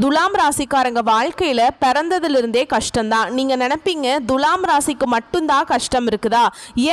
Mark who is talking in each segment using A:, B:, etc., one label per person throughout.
A: துலாம் ராசிக்காரங்க வாழ்க்கையில பிறந்ததிலிருந்தே கஷ்டம்தான். நீங்க நினைப்பீங்க துலாம் ராசிக்கு மட்டும்தான் கஷ்டம் இருக்குதா,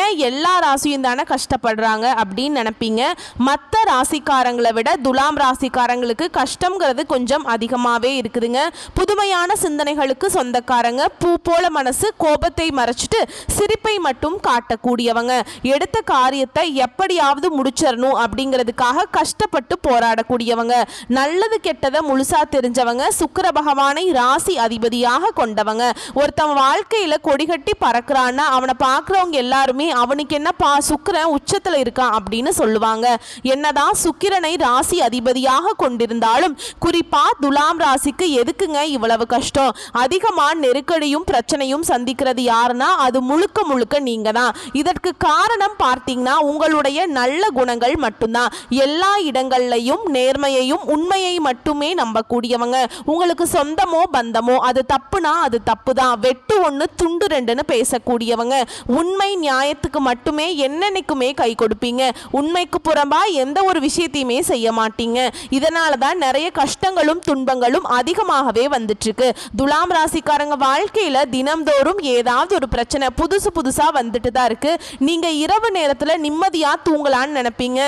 A: ஏன் எல்லா ராசியும் தானே கஷ்டப்படுறாங்க அப்படின்னு நினைப்பீங்க. மற்ற ராசிக்காரங்களை விட துலாம் ராசிக்காரங்களுக்கு கஷ்டம்ங்கிறது கொஞ்சம் அதிகமாகவே இருக்குதுங்க. புதுமையான சிந்தனைகளுக்கு சொந்தக்காரங்க, பூ போல மனசு, கோபத்தை மறைச்சிட்டு சிரிப்பை மட்டும் காட்டக்கூடியவங்க, எடுத்த காரியத்தை எப்படியாவது முடிச்சிடணும் அப்படிங்கிறதுக்காக கஷ்டப்பட்டு போராடக்கூடியவங்க, நல்லது கெட்டதை முழுசா தெரிஞ்சவங்க, சுக்கிர பகவானை ராசி அதிபதியாக கொண்டவங்க. ஒருத்தன் வாழ்க்கையில கொடிகட்டி பறக்கிறான்னா அவனை பார்க்குறவங்க எல்லாருமே அவனுக்கு என்னப்பா சுக்கிரன் உச்சத்தில் இருக்கான் அப்படின்னு சொல்லுவாங்க. என்னதான் சுக்கிரனை ராசி அதிபதியாக கொண்டிருந்தாலும் குறிப்பா துலாம் ராசிக்கு எதுக்குங்க இவ்வளவு கஷ்டம், அதிகமா நெருக்கடியும் பிரச்சனையும் சந்திக்கிறது யாருன்னா அது முழுக்க முழுக்க நீங்க தான். இதற்கு காரணம் பார்த்தீங்கன்னா உங்களுடைய நல்ல குணங்கள் மட்டும்தான். எல்லா இடங்கள்லையும் நேர்மையையும் உண்மையை மட்டுமே நம்பக்கூடியவங்க. உங்களுக்கு சொந்தமோ பந்தமோ அது தப்புனா அது தப்பு தான், வெட்டு ஒன்று துண்டு ரெண்டுன்னு பேசக்கூடியவங்க. உண்மை நியாயத்துக்கு மட்டுமே என்னென்னைக்குமே கை கொடுப்பீங்க. உண்மைக்கு புறம்பா எந்த ஒரு விஷயத்தையுமே செய்ய மாட்டீங்க. இதனால தான் நிறைய கஷ்டங்களும் துன்பங்களும் அதிகமாகவே வந்துட்டு இருக்கு. துலாம் ராசிக்காரங்க வாழ்க்கையில தினம்தோறும் ஏதாவது ஒரு பிரச்சனை புதுசா வந்துட்டு தான் இருக்கு. நீங்க இரவு நேரத்துல நிம்மதியா தூங்கலான்னு நினைப்பீங்க,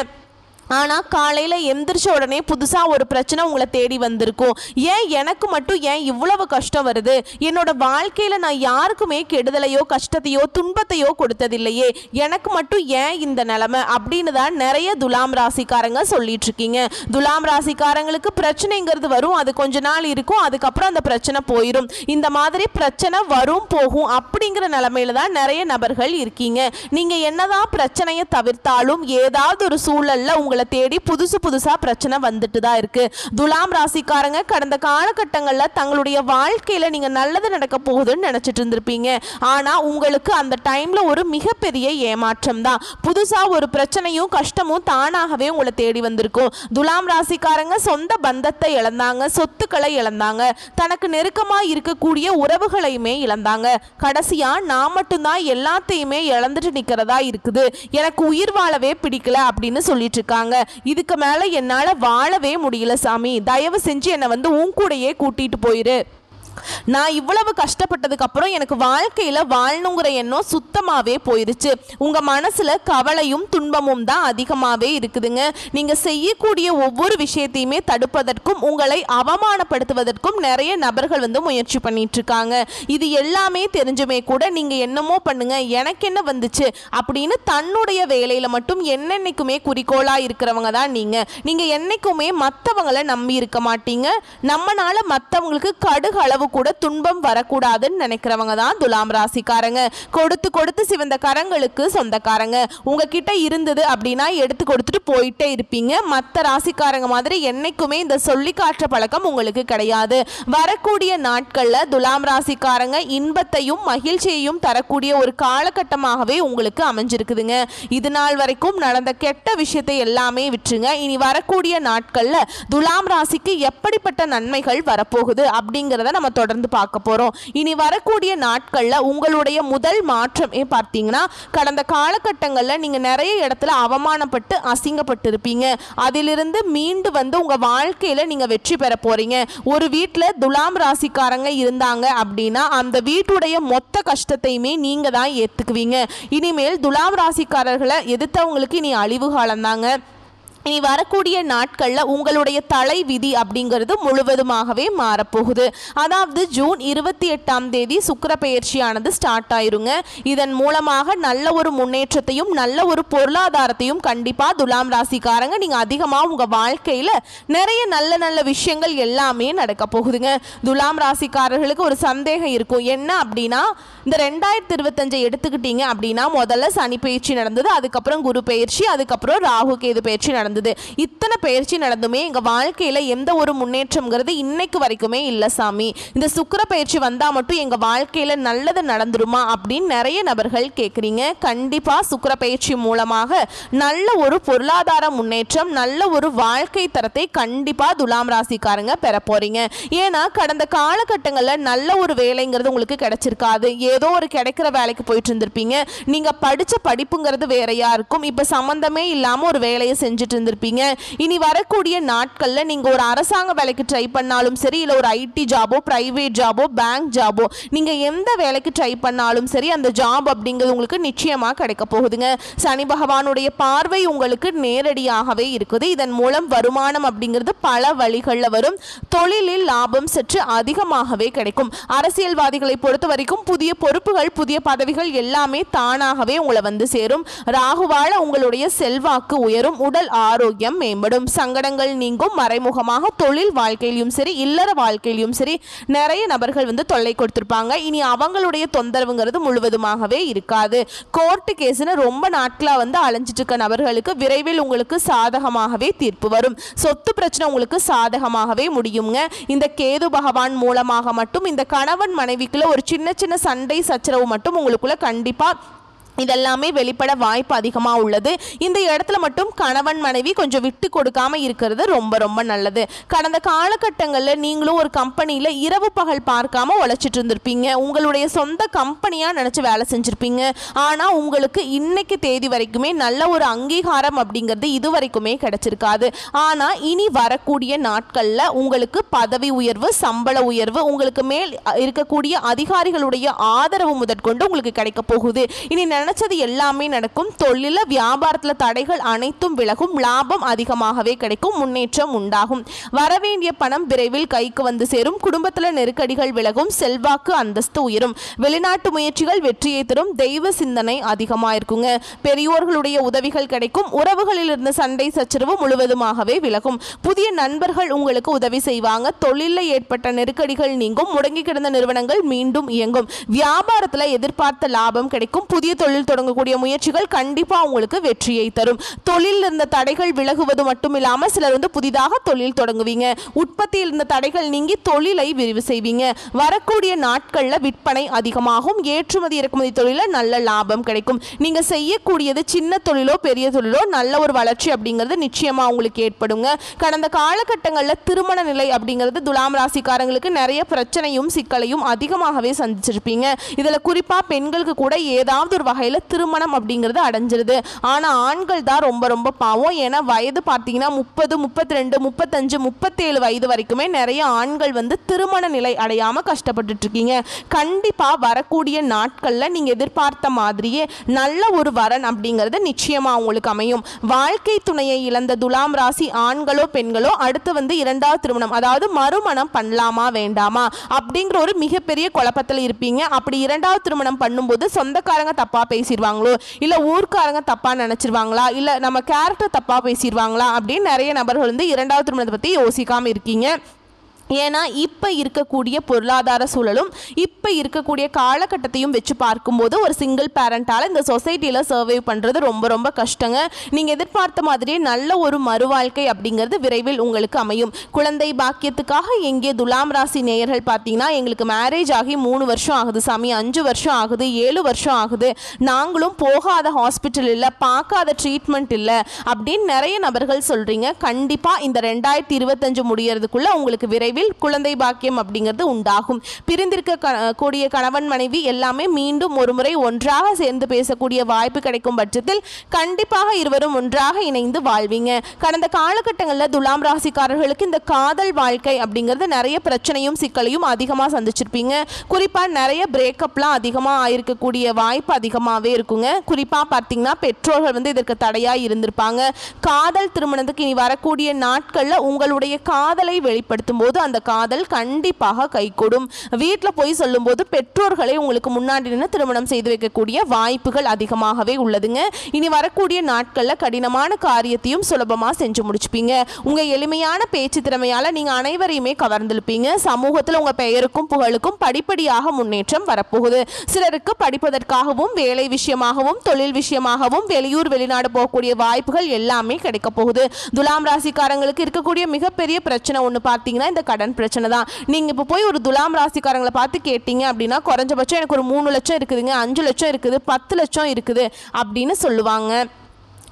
A: ஆனால் காலையில் எந்திரிச்ச உடனே புதுசாக ஒரு பிரச்சனை உங்களை தேடி வந்திருக்கும். ஏன் எனக்கு மட்டும் ஏன் இவ்வளவு கஷ்டம் வருது, என்னோட வாழ்க்கையில் நான் யாருக்குமே கெடுதலையோ கஷ்டத்தையோ துன்பத்தையோ கொடுத்ததில்லையே, எனக்கு மட்டும் ஏன் இந்த நிலைமை அப்படின்னு தான் நிறைய துலாம் ராசிக்காரங்க சொல்லிட்டு இருக்கீங்க. துலாம் ராசிக்காரங்களுக்கு பிரச்சனைங்கிறது வரும், அது கொஞ்ச நாள் இருக்கும், அதுக்கப்புறம் அந்த பிரச்சனை போயிடும். இந்த மாதிரி பிரச்சனை வரும் போகும் அப்படிங்கிற நிலைமையில தான் நிறைய நபர்கள் இருக்கீங்க. நீங்கள் என்னதான் பிரச்சனையை தவிர்த்தாலும் ஏதாவது ஒரு சூழல்ல உங்களை தேடி புதுசா பிரச்சனை வந்துட்டு தான் இருக்கு. துலாம் ராசிக்காரங்க கடந்த காலகட்டங்களில் தங்களுடைய வாழ்க்கையில நீங்க நல்லது நடக்க போகுதுன்னு நினைச்சிட்டு இருந்திருப்பீங்க. ஆனா உங்களுக்கு அந்த டைம்ல ஒரு மிகப்பெரிய ஏமாற்றம் தான். புதுசா ஒரு பிரச்சனையும் கஷ்டமும் தானாகவே உங்களை தேடி வந்திருக்கும். துலாம் ராசிக்காரங்க சொந்த பந்தத்தை இழந்தாங்க, சொத்துக்களை இழந்தாங்க, தனக்கு நெருக்கமா இருக்கக்கூடிய உறவுகளையுமே இழந்தாங்க. கடைசியா நான் மட்டும்தான் எல்லாத்தையுமே இழந்துட்டு நிக்கிறதா இருக்குது, எனக்கு உயிர் வாழவே பிடிக்கல அப்படின்னு சொல்லிட்டு இருக்காங்க. இதுக்கு மேல என்னால வாழவே முடியல சாமி, தயவு செஞ்சு என்னை உன் கூடையே கூட்டிட்டு போயிரு, நான் இவ்வளவு கஷ்டப்பட்டதுக்கு அப்புறம் எனக்கு வாழ்க்கையில வாழணுங்கிற எண்ணம் சுத்தமாவே போயிருச்சு. உங்க மனசுல கவலையும் துன்பமும் தான் அதிகமாவே இருக்குதுங்க. நீங்க செய்யக்கூடிய ஒவ்வொரு விஷயத்தையுமே தடுப்பதற்கும் உங்களை அவமானப்படுத்துவதற்கும் நிறைய நபர்கள் முயற்சி பண்ணிட்டு இருக்காங்க. இது எல்லாமே தெரிஞ்சுமே கூட நீங்க என்னமோ பண்ணுங்க, எனக்கு என்ன வந்துச்சு அப்படின்னு தன்னுடைய வேலையில மட்டும் என்னென்னைக்குமே குறிக்கோளா இருக்கிறவங்க தான் நீங்க என்னைக்குமே மற்றவங்களை நம்பி இருக்க மாட்டீங்க. நம்மனால மற்றவங்களுக்கு கடுகு அளவு கூட துன்பம் வரக்கூடாதுன்னு நினைக்கிறவங்க தான் துலாம் ராசிக்காரங்க. கொடுத்து சிவந்த கரங்களுக்கு சொந்தக்காரங்க. உங்ககிட்ட இருந்தது அப்படின்னா எடுத்து கொடுத்துட்டு போயிட்டே இருப்பீங்க. மற்ற ராசிக்காரங்க மாதிரி என்னைக்குமே இந்த சொல்லி காட்டுற பழக்கம் உங்களுக்கு கிடையாது. வரக்கூடிய நாட்கள்ல துலாம் ராசிக்காரங்க இன்பத்தையும் மகிழ்ச்சியையும் தரக்கூடிய ஒரு காலகட்டமாகவே உங்களுக்கு அமைஞ்சிருக்குதுங்க. இது நாள் வரைக்கும் நடந்த கெட்ட விஷயத்தை எல்லாமே விட்டுருங்க. இனி வரக்கூடிய நாட்கள்ல துலாம் ராசிக்கு எப்படிப்பட்ட நன்மைகள் வரப்போகுது அப்படிங்கிறத நம்ம தொடர்ந்து பார்க்க போறோம். இனி வரக்கூடிய நாட்கள்ல உங்களுடைய முதல் மாற்றமே பார்த்தீங்கன்னா கடந்த காலகட்டங்களில் நீங்க நிறைய இடத்துல அவமானப்பட்டு அசிங்கப்பட்டு இருப்பீங்க. அதிலிருந்து மீண்டு உங்க வாழ்க்கையில நீங்க வெற்றி பெற போறீங்க. ஒரு வீட்டில் துலாம் ராசிக்காரங்க இருந்தாங்க அப்படின்னா அந்த வீட்டுடைய மொத்த கஷ்டத்தையுமே நீங்க தான் ஏத்துக்குவீங்க. இனிமேல் துலாம் ராசிக்காரர்களை எதிர்த்தவங்களுக்கு இனி அழிவு காலம் தாங்க. இனி வரக்கூடிய நாட்களில் உங்களுடைய தலை விதி அப்படிங்கிறது முழுவதுமாகவே மாறப்போகுது. அதாவது ஜூன் 28 சுக்கிர பெயர்ச்சியானது ஸ்டார்ட் ஆயிருங்க. இதன் மூலமாக நல்ல ஒரு முன்னேற்றத்தையும் நல்ல ஒரு பொருளாதாரத்தையும் கண்டிப்பாக துலாம் ராசிக்காரங்க நீங்கள் அதிகமாக உங்கள் வாழ்க்கையில் நிறைய நல்ல நல்ல விஷயங்கள் எல்லாமே நடக்க போகுதுங்க. துலாம் ராசிக்காரர்களுக்கு ஒரு சந்தேகம் இருக்கும், என்ன அப்படின்னா இந்த 2025 எடுத்துக்கிட்டீங்க அப்படின்னா முதல்ல சனி பயிற்சி நடந்தது, அதுக்கப்புறம் குரு பயிற்சி, அதுக்கப்புறம் ராகு கேது பயிற்சி நடந்தது. இத்தனை பயிற்சி நடந்துமே எங்க வாழ்க்கையில எந்த ஒரு முன்னேற்றம்ங்கிறது இன்னைக்கு வரைக்குமே இல்லை சாமி, இந்த சுக்கிர பயிற்சி வந்தா மட்டும் எங்க வாழ்க்கையில நல்லது நடந்துருமா அப்படின்னு நிறைய நபர்கள் கேட்குறீங்க. கண்டிப்பா சுக்கிர பயிற்சி மூலமாக நல்ல ஒரு பொருளாதார முன்னேற்றம், நல்ல ஒரு வாழ்க்கை தரத்தை கண்டிப்பா துலாம் ராசிக்காரங்க பெற போறீங்க. ஏன்னா கடந்த காலகட்டங்களில் நல்ல ஒரு வேலைங்கிறது உங்களுக்கு கிடைச்சிருக்காது. ஏதோ ஒரு கிடைக்கிற வேலைக்கு போயிட்டு இருந்திருப்பீங்க. நீங்க படிச்ச படிப்புங்கிறது வேறையா இருக்கும். இப்ப சம்பந்தமே இல்லாம ஒரு வேலையை செஞ்சுட்டு இருந்திருப்பீங்க. இனி வரக்கூடிய நாட்கள்ல நீங்க ஒரு அரசாங்க வேலைக்கு ட்ரை பண்ணாலும் சரி, இல்ல ஒரு ஐடி ஜாபோ, பிரைவேட் ஜாபோ, பேங்க் ஜாபோ, நீங்க எந்த வேலைக்கு ட்ரை பண்ணாலும் சரி அந்த ஜாப் அப்படிங்கிறது உங்களுக்கு நிச்சயமா கிடைக்க போகுதுங்க. சனி பகவானுடைய பார்வை உங்களுக்கு நேரடியாகவே இருக்குது. இதன் மூலம் வருமானம் அப்படிங்கிறது பல வழிகளில் வரும். தொழிலில் லாபம் சற்று அதிகமாகவே கிடைக்கும். அரசியல்வாதிகளை பொறுத்த வரைக்கும் புதிய பொறுப்புகள், புதிய பதவிகள் எல்லாமே தானாகவே உங்களை வந்து சேரும். ராகுவால உங்களுடைய செல்வாக்கு உயரும். உடல் ஆரோக்கியம் மேம்படும். சங்கடங்கள் நீங்கும். மறைமுகமாக தொழில் வாழ்க்கையிலும் சரி, இல்லற வாழ்க்கையிலும் சரி நிறைய நபர்கள் வந்து தொல்லை கொடுத்திருப்பாங்க. இனி அவங்களுடைய தொந்தரவுங்கிறது முழுவதுமாகவே இருக்காது. கோர்ட்டு கேஸ்னு ரொம்ப நாட்களா வந்து அலைஞ்சிட்டு இருக்க நபர்களுக்கு விரைவில் உங்களுக்கு சாதகமாகவே தீர்ப்பு வரும். சொத்து பிரச்சனை உங்களுக்கு சாதகமாகவே முடியுங்க. இந்த கேது பகவான் மூலமாக மட்டும் இந்த கணவன் மனைவிக்குள்ள ஒரு சின்ன சின்ன சண்டை சச்சரவு மட்டும் உங்களுக்குள்ள கண்டிப்பா இதெல்லாமே வெளிப்பட வாய்ப்பு அதிகமாக உள்ளது. இந்த இடத்துல மட்டும் கணவன் மனைவி கொஞ்சம் விட்டு கொடுக்காம இருக்கிறது ரொம்ப ரொம்ப நல்லது. கடந்த காலகட்டங்களில் நீங்களும் ஒரு கம்பெனியில் இரவு பகல் பார்க்காம உழைச்சிட்டு இருந்திருப்பீங்க. உங்களுடைய சொந்த கம்பெனியாக நினச்சி வேலை செஞ்சுருப்பீங்க. ஆனால் உங்களுக்கு இன்னைக்கு தேதி வரைக்குமே நல்ல ஒரு அங்கீகாரம் அப்படிங்கிறது இது வரைக்குமே கிடைச்சிருக்காது. ஆனால் இனி வரக்கூடிய நாட்களில் உங்களுக்கு பதவி உயர்வு, சம்பள உயர்வு, உங்களுக்கு மேல் இருக்கக்கூடிய அதிகாரிகளுடைய ஆதரவு முதற்கொண்டு உங்களுக்கு கிடைக்க போகுது. இனி நினைச்சது எல்லாமே நடக்கும். தொழில வியாபாரத்தில் தடைகள் அனைத்தும் விலகும். லாபம் அதிகமாகவே கிடைக்கும். முன்னேற்றம் உண்டாகும். வரவேண்டிய பணம் விரைவில் கைக்கு வந்து சேரும். குடும்பத்தில் நெருக்கடிகள் விலகும். செல்வாக்கு அந்தஸ்து உயரும். வெளிநாட்டு முயற்சிகள் வெற்றியை தரும். தெய்வ சிந்தனை அதிகமாக இருக்குங்க. பெரியோர்களுடைய உதவிகள் கிடைக்கும். உறவுகளில் இருந்து சண்டை சச்சரவு முழுவதுமாகவே விலகும். புதிய நண்பர்கள் உங்களுக்கு உதவி செய்வாங்க. தொழிலில் ஏற்பட்ட நெருக்கடிகள் நீங்கும். முடங்கி கிடந்த நிறுவனங்கள் மீண்டும் இயங்கும். வியாபாரத்தில் எதிர்பார்த்த லாபம் கிடைக்கும். புதிய தொழில் தொடங்கக்கூடிய முயற்சிகள் கண்டிப்பா உங்களுக்கு வெற்றியை தரும். தொழில் இருந்த தடைகள் விலகுவது மட்டும் இல்லாம சிலர் வந்து புதிதாக தொழில் தொடங்குவீங்க. உற்பத்தியில் இருந்த தடைகள் நீங்கி தொழிலை விரிவு செய்வீங்க. வரக்கூடிய நாட்கள்ல விற்பனை அதிகமாகும். ஏற்றுமதி இறக்குமதி தொழில நல்ல லாபம் கிடைக்கும். நீங்க செய்யக்கூடியது சின்ன தொழிலோ பெரிய தொழிலோ நல்ல ஒரு வளர்ச்சி அப்படிங்கிறது நிச்சயமா உங்களுக்கு ஏற்படுங்க. கடந்த காலகட்டங்களில் திருமண நிலை அப்படிங்கிறது துலாம் ராசிக்காரங்களுக்கு நிறைய பிரச்சனையும் சிக்கலையும் அதிகமாகவே சந்திச்சிருப்பீங்க. இதுல குறிப்பா பெண்களுக்கு கூட ஏதாவது ஒரு வகையில் திருமணம் அப்படிங்கிறது அடைஞ்சிருது. ஆனால் ஆண்கள் தான் ரொம்ப ரொம்ப பாவம். ஏன்னா வயது பார்த்தீங்கன்னா 30, 32, 35, 37 வயது வரைக்குமே நிறைய ஆண்கள் வந்து திருமண நிலை அடையாமல் கஷ்டப்பட்டுட்டு இருக்கீங்க. கண்டிப்பாக வரக்கூடிய நாட்களில் நீங்கள் எதிர்பார்த்த மாதிரியே நல்ல ஒரு வரன் அப்படிங்கிறது நிச்சயமாக உங்களுக்கு அமையும். வாழ்க்கை துணையை இழந்த துலாம் ராசி ஆண்களோ பெண்களோ அடுத்து வந்து இரண்டாவது திருமணம், அதாவது மறுமணம் பண்ணலாமா வேண்டாமா அப்படிங்கிற ஒரு மிகப்பெரிய குழப்பத்தில் இருப்பீங்க. அப்படி இரண்டாவது திருமணம் பண்ணும்போது சொந்தக்காரங்க தப்பா பேசிடுவாங்களோ, இல்ல ஊர்க்காரங்க தப்பா நினைச்சிருவாங்களா, இல்ல நம்ம கேரக்டர் தப்பா பேசிடுவாங்களா அப்படின்னு நிறைய நபர்கள் வந்து இரண்டாவது திருமணத்தை பத்தி யோசிக்காம இருக்கீங்க. ஏன்னா இப்போ இருக்கக்கூடிய பொருளாதார சூழலும் இப்போ இருக்கக்கூடிய காலகட்டத்தையும் வச்சு பார்க்கும்போது ஒரு சிங்கிள் பேரண்டால் இந்த சொசைட்டியில் சர்வை பண்ணுறது ரொம்ப ரொம்ப கஷ்டங்க. நீங்கள் எதிர்பார்த்த மாதிரியே நல்ல ஒரு மறுவாழ்க்கை அப்படிங்கிறது விரைவில் உங்களுக்கு அமையும். குழந்தை பாக்கியத்துக்காக எங்கே துலாம் ராசி நேயர்கள் பார்த்தீங்கன்னா எங்களுக்கு மேரேஜ் ஆகி 3 வருஷம் ஆகுது சாமி, 5 வருஷம் ஆகுது, 7 வருஷம் ஆகுது, நாங்களும் போகாத ஹாஸ்பிட்டல் இல்லை, பார்க்காத ட்ரீட்மெண்ட் இல்லை அப்படின்னு நிறைய நபர்கள் சொல்கிறீங்க. கண்டிப்பாக இந்த 2025 முடியறதுக்குள்ள உங்களுக்கு விரைவில் குழந்தை பாக்கியம் அப்படிங்கிறது உண்டாகும். பிரிந்திருக்க கூடிய கணவன் மனைவி எல்லாமே மீண்டும் ஒரு முறை ஒன்றாக சேர்ந்து பேசக்கூடிய வாய்ப்பு கிடைக்கும் பட்சத்தில் கண்டிப்பாக இருவரும் ஒன்றாக இணைந்து வாழ்வீங்க. கடந்த காலகட்டங்களில் துலாம் ராசிக்காரர்களுக்கு இந்த காதல் வாழ்க்கை அப்படிங்கிறது நிறைய பிரச்சனையும் சிக்கலையும் அதிகமாக சந்திச்சிருப்பீங்க. குறிப்பாக நிறைய பிரேக்கப்லாம் அதிகமாக ஆயிருக்கக்கூடிய வாய்ப்பு அதிகமாகவே இருக்குங்க. குறிப்பாக பார்த்தீங்கன்னா பெற்றோர்கள் வந்து இதற்கு தடையாக இருந்திருப்பாங்க. காதல் திருமணத்துக்கு இனி வரக்கூடிய நாட்களில் உங்களுடைய காதலை வெளிப்படுத்தும் போது அந்த காதல் கண்டிப்பாக கைகூடும். வீட்டில் போய் சொல்லும்போது பெற்றோர்களை உங்களுக்கு முன்னாடி நின்று திருமணம் செய்து வைக்கக்கூடிய வாய்ப்புகள் அதிகமாகவே உள்ளதுங்க. இனி வரக்கூடிய நாட்களில் கடினமான காரியத்தையும் சுலபமாக செஞ்சு முடிச்சுப்பீங்க. உங்கள் எளிமையான பேச்சு திறமையால் நீங்கள் அனைவரையுமே கவர்ந்திருப்பீங்க. சமூகத்தில் உங்கள் பெயருக்கும் புகழுக்கும் படிப்படியாக முன்னேற்றம் வரப்போகுது. சிலருக்கு படிப்பதற்காகவும் வேலை விஷயமாகவும் தொழில் விஷயமாகவும் வெளியூர் வெளிநாடு போகக்கூடிய வாய்ப்புகள் எல்லாமே கிடைக்க போகுது. துலாம் ராசிக்காரங்களுக்கு இருக்கக்கூடிய மிகப்பெரிய பிரச்சனை ஒன்று பார்த்தீங்கன்னா இந்த கடன் பிரச்சனை தான். நீங்கள் இப்போ போய் ஒரு துலாம் ராசிக்காரங்களை பார்த்து கேட்டீங்க அப்படின்னா குறைஞ்சபட்சம் எனக்கு ஒரு 3 லட்சம் இருக்குதுங்க, 5 லட்சம் இருக்குது, 10 லட்சம் இருக்குது அப்படின்னு சொல்லுவாங்க.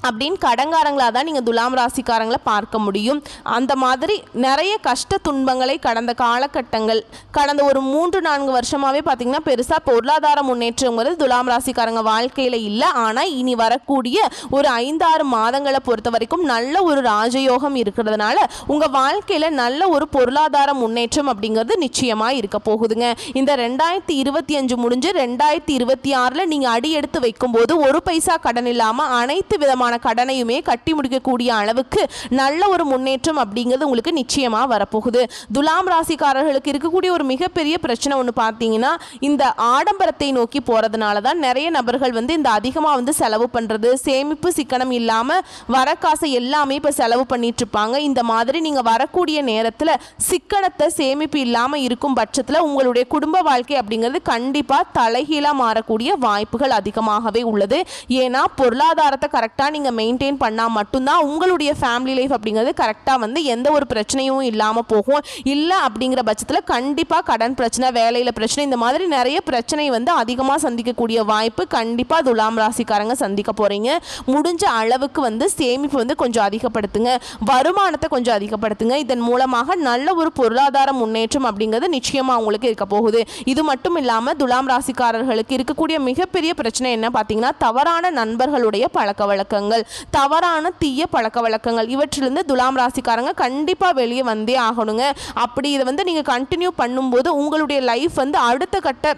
A: அப்படின்னு கடங்காரங்களாக தான் நீங்கள் துலாம் ராசிக்காரங்களை பார்க்க முடியும். அந்த மாதிரி நிறைய கஷ்ட துன்பங்களை கடந்த காலகட்டங்கள், கடந்த ஒரு 3-4 வருஷமாகவே பார்த்திங்கன்னா பெருசாக பொருளாதார முன்னேற்றங்கிறது துலாம் ராசிக்காரங்க வாழ்க்கையில் இல்லை. ஆனால் இனி வரக்கூடிய ஒரு 5-6 மாதங்களை பொறுத்த வரைக்கும் நல்ல ஒரு ராஜயோகம் இருக்கிறதுனால உங்கள் வாழ்க்கையில் நல்ல ஒரு பொருளாதார முன்னேற்றம் அப்படிங்கிறது நிச்சயமாக இருக்க போகுதுங்க. இந்த 2025 முடிஞ்சு 2026 நீங்கள் அடி எடுத்து வைக்கும்போது ஒரு பைசா கடன் இல்லாமல் அனைத்து விதமான கடனையுமே கட்டி முடிக்கக்கூடிய அளவுக்கு நல்ல ஒரு முன்னேற்றம் அப்படிங்கிறது உங்களுக்கு நிச்சயமா வரப்போகுது. துலாம் ராசிக்காரர்களுக்கு இருக்கக்கூடிய ஒரு மிகப்பெரிய பிரச்சனை ஒன்று பார்த்தீங்கன்னா, இந்த ஆடம்பரத்தை நோக்கி போறதுனால தான் நிறைய நபர்கள் இந்த அதிகமாக செலவு பண்றது, சேமிப்பு சிக்கனம் இல்லாம வர காசை எல்லாமே இப்போ செலவு பண்ணிட்டு இருப்பாங்க. இந்த மாதிரி நீங்க வரக்கூடிய நேரத்தில் சிக்கனத்தை சேமிப்பு இல்லாம இருக்கும் பட்சத்தில் உங்களுடைய குடும்ப வாழ்க்கை அப்படிங்கிறது கண்டிப்பா தலைகீழா மாறக்கூடிய வாய்ப்புகள் அதிகமாகவே உள்ளது. ஏன்னா பொருளாதாரத்தை கரெக்டாக நீங்க மெயின்டைன் பண்ணால் மட்டும்தான் உங்களுடைய ஃபேமிலி லைஃப் அப்படிங்கிறது கரெக்டாக எந்த ஒரு பிரச்சனையும் இல்லாமல் போகும். இல்லை அப்படிங்கிற பட்சத்தில் கண்டிப்பாக கடன் பிரச்சனை, வேலையில் பிரச்சனை, இந்த மாதிரி நிறைய பிரச்சனை அதிகமாக சந்திக்கக்கூடிய வாய்ப்பு கண்டிப்பாக துலாம் ராசிக்காரங்க சந்திக்க போகிறீங்க. முடிஞ்ச அளவுக்கு சேமிப்பு கொஞ்சம் அதிகப்படுத்துங்க, வருமானத்தை கொஞ்சம் அதிகப்படுத்துங்க. இதன் மூலமாக நல்ல ஒரு பொருளாதார முன்னேற்றம் அப்படிங்கிறது நிச்சயமாக உங்களுக்கு இருக்க போகுது. இது மட்டும் இல்லாமல் துலாம் ராசிக்காரர்களுக்கு இருக்கக்கூடிய மிகப்பெரிய பிரச்சனை என்ன பார்த்தீங்கன்னா, தவறான நண்பர்களுடைய பழக்க வழக்கங்கள், தவறான தீய பழக்க வழக்கங்கள், இவற்றிலிருந்து துலாம் ராசிக்காரங்க கண்டிப்பாக வெளியே வந்தே ஆகணுங்க. அப்படி இதை நீங்கள் கண்டினியூ பண்ணும்போது உங்களுடைய லைஃப் அடுத்த கட்ட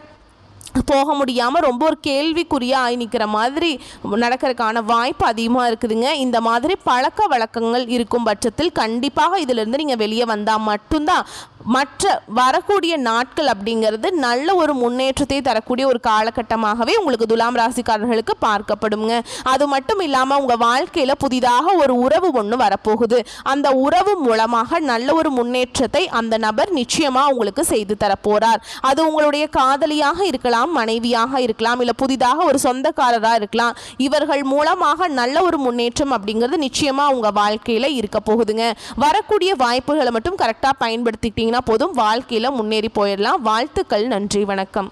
A: போக முடியாமல் ரொம்ப ஒரு கேள்விக்குறியாக ஆகி நிற்கிற மாதிரி நடக்கிறதுக்கான வாய்ப்பு அதிகமாக இருக்குதுங்க. இந்த மாதிரி பழக்க வழக்கங்கள் இருக்கும் பட்சத்தில் கண்டிப்பாக இதிலிருந்து நீங்கள் வெளியே வந்தால் மட்டும்தான் மற்ற வரக்கூடிய நாட்கள் அப்படிங்கிறது நல்ல ஒரு முன்னேற்றத்தை தரக்கூடிய ஒரு காலகட்டமாகவே உங்களுக்கு துலாம் ராசிக்காரர்களுக்கு பார்க்கப்படுங்க. அது மட்டும் இல்லாமல் உங்கள் வாழ்க்கையில் புதிதாக ஒரு உறவு ஒன்று வரப்போகுது. அந்த உறவு மூலமாக நல்ல ஒரு முன்னேற்றத்தை அந்த நபர் நிச்சயமாக உங்களுக்கு செய்து தரப்போகிறார். அது உங்களுடைய காதலியாக இருக்கலாம், மனைவியாக இருக்கலாம், இல்லை புதிதாக ஒரு சொந்தக்காரராக இருக்கலாம். இவர்கள் மூலமாக நல்ல ஒரு முன்னேற்றம் அப்படிங்கிறது நிச்சயமாக உங்கள் வாழ்க்கையில் இருக்க போகுதுங்க. வரக்கூடிய வாய்ப்புகளை மட்டும் கரெக்டாக பயன்படுத்திக்கிட்டீங்கன்னா போதும், வாழ்க்கையில் முன்னேறி போயிடலாம். வாழ்த்துக்கள். நன்றி, வணக்கம்.